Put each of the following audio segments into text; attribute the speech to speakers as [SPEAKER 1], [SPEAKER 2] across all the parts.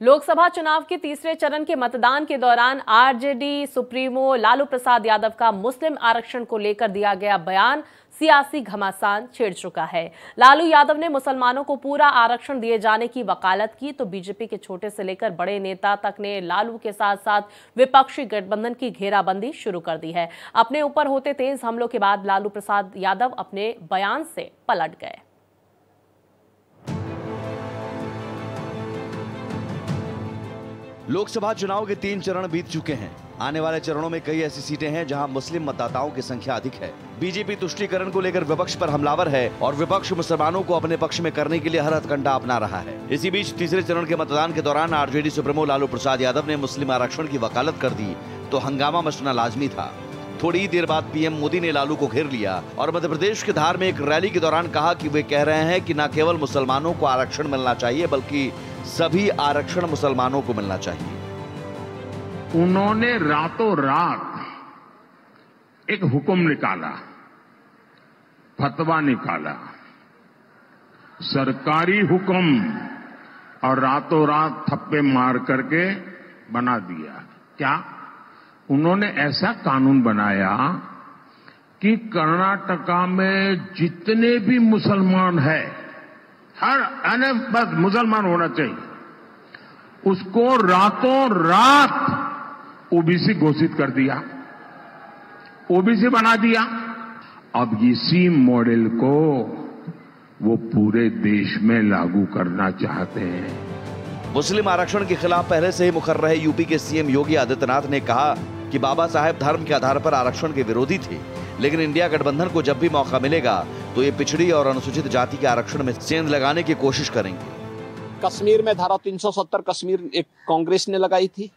[SPEAKER 1] लोकसभा चुनाव के तीसरे चरण के मतदान के दौरान आरजेडी सुप्रीमो लालू प्रसाद यादव का मुस्लिम आरक्षण को लेकर दिया गया बयान सियासी घमासान छेड़ चुका है। लालू यादव ने मुसलमानों को पूरा आरक्षण दिए जाने की वकालत की तो बीजेपी के छोटे से लेकर बड़े नेता तक ने लालू के साथ साथ विपक्षी गठबंधन की घेराबंदी शुरू कर दी है। अपने ऊपर होते तेज हमलों के बाद लालू प्रसाद यादव अपने बयान से पलट गए।
[SPEAKER 2] लोकसभा चुनाव के 3 चरण बीत चुके हैं। आने वाले चरणों में कई ऐसी सीटें हैं जहां मुस्लिम मतदाताओं की संख्या अधिक है। बीजेपी तुष्टीकरण को लेकर विपक्ष पर हमलावर है और विपक्ष मुसलमानों को अपने पक्ष में करने के लिए हर हथकंडा अपना रहा है। इसी बीच तीसरे चरण के मतदान के दौरान आरजेडी सुप्रीमो लालू प्रसाद यादव ने मुस्लिम आरक्षण की वकालत कर दी तो हंगामा मचना लाजमी था। थोड़ी ही देर बाद पीएम मोदी ने लालू को घेर लिया और मध्य प्रदेश के धार में एक रैली के दौरान कहा कि वे कह रहे हैं कि न केवल मुसलमानों को आरक्षण मिलना चाहिए बल्कि सभी आरक्षण मुसलमानों को मिलना चाहिए।
[SPEAKER 3] उन्होंने रातों रात एक हुक्म निकाला, फतवा निकाला, सरकारी हुक्म, और रातों रात थप्पे मार करके बना दिया। क्या उन्होंने ऐसा कानून बनाया कि कर्नाटका में जितने भी मुसलमान हैं, हर बस मुसलमान होना चाहिए, उसको रातों रात ओबीसी घोषित कर दिया, ओबीसी बना दिया। अब इसी मॉडल को वो पूरे देश में लागू करना चाहते हैं।
[SPEAKER 2] मुस्लिम आरक्षण के खिलाफ पहले से ही मुखर रहे यूपी के सीएम योगी आदित्यनाथ ने कहा कि बाबा साहेब धर्म के आधार पर आरक्षण के विरोधी थे, लेकिन इंडिया गठबंधन को जब भी मौका मिलेगा तो ये पिछड़ी और अनुसूचित जाति के आरक्षण में सेंध लगाने की कोशिश करेंगे।
[SPEAKER 4] कश्मीर में धारा 370 कश्मीर एक कांग्रेस ने लगाई थी।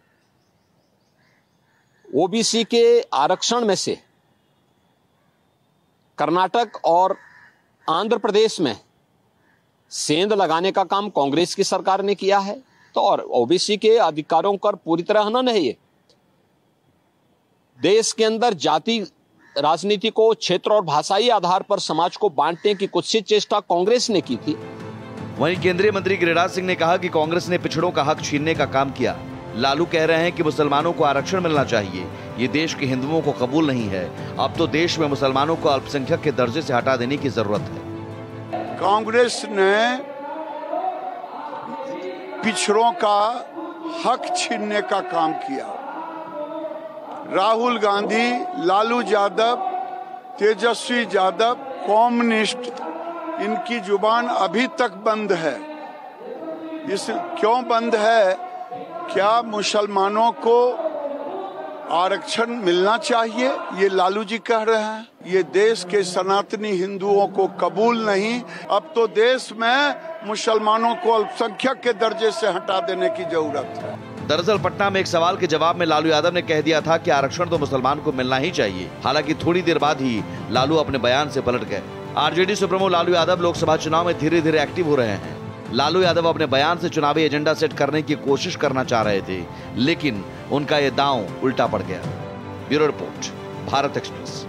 [SPEAKER 4] ओबीसी के आरक्षण में से कर्नाटक और आंध्र प्रदेश में सेंध लगाने का काम कांग्रेस की सरकार ने किया है। तो और ओबीसी के अधिकारों पर पूरी तरह हनन है। ये देश के अंदर जाति राजनीति को क्षेत्र और भाषाई आधार पर समाज को बांटने की कुत्सित चेष्टा कांग्रेस ने की थी।
[SPEAKER 2] वहीं केंद्रीय मंत्री गिरिराज सिंह ने कहा कि कांग्रेस ने पिछड़ों का हक छीनने का काम किया। लालू कह रहे हैं कि मुसलमानों को आरक्षण मिलना चाहिए, ये देश के हिंदुओं को कबूल नहीं है। अब तो देश में मुसलमानों को अल्पसंख्यक के दर्जे से हटा देने की जरूरत है।
[SPEAKER 5] कांग्रेस ने पिछड़ों का हक छीनने का काम किया। राहुल गांधी, लालू यादव, तेजस्वी यादव, कम्युनिस्ट, इनकी जुबान अभी तक बंद है। क्यों बंद है? क्या मुसलमानों को आरक्षण मिलना चाहिए, ये लालू जी कह रहे हैं। ये देश के सनातनी हिंदुओं को कबूल नहीं। अब तो देश में मुसलमानों को अल्पसंख्यक के दर्जे से हटा देने की जरूरत है।
[SPEAKER 2] दरअसल पटना में एक सवाल के जवाब में लालू यादव ने कह दिया था कि आरक्षण तो मुसलमान को मिलना ही चाहिए। हालांकि थोड़ी देर बाद ही लालू अपने बयान से पलट गए। आरजेडी सुप्रीमो लालू यादव लोकसभा चुनाव में धीरे धीरे एक्टिव हो रहे हैं। लालू यादव अपने बयान से चुनावी एजेंडा सेट करने की कोशिश करना चाह रहे थे, लेकिन उनका ये दांव उल्टा पड़ गया। Bureau report, Bharat express.